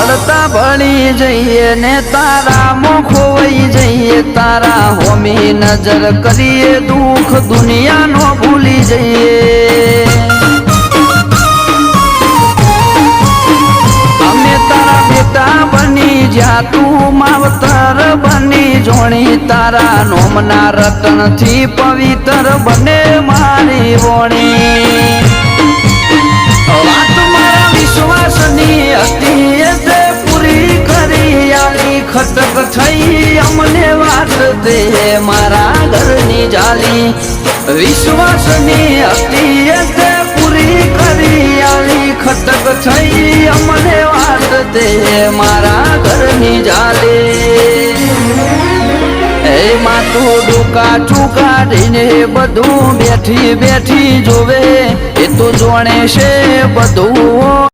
ભળતા ભળી જઈએ ને તારા મોં ખોવાઈ જઈએ, તારા હોમી નજર કરીએ દુઃખ દુનિયાનો ભૂલી જઈએ। અમે તારા બેટા બની જ્યાં તું માવતર બની જોણી, તારા નોમના રતનથી પવિત્ર બને મારી વોણી। વાત મારા વિશ્વાસની હતી તે પૂરી કરી આલી, ખટક થઈ અમને વાત તે મારા ઘરની જાલી। વિશ્વાસની હતી તે પૂરી કરી આલી, ખટક થઈ અમને વાત તે મારા ઘરની જાલી। એ માતું ડુકા ચુકાડીને બધું બેઠી બેઠી જોવે, એ તો જોણે છે બધું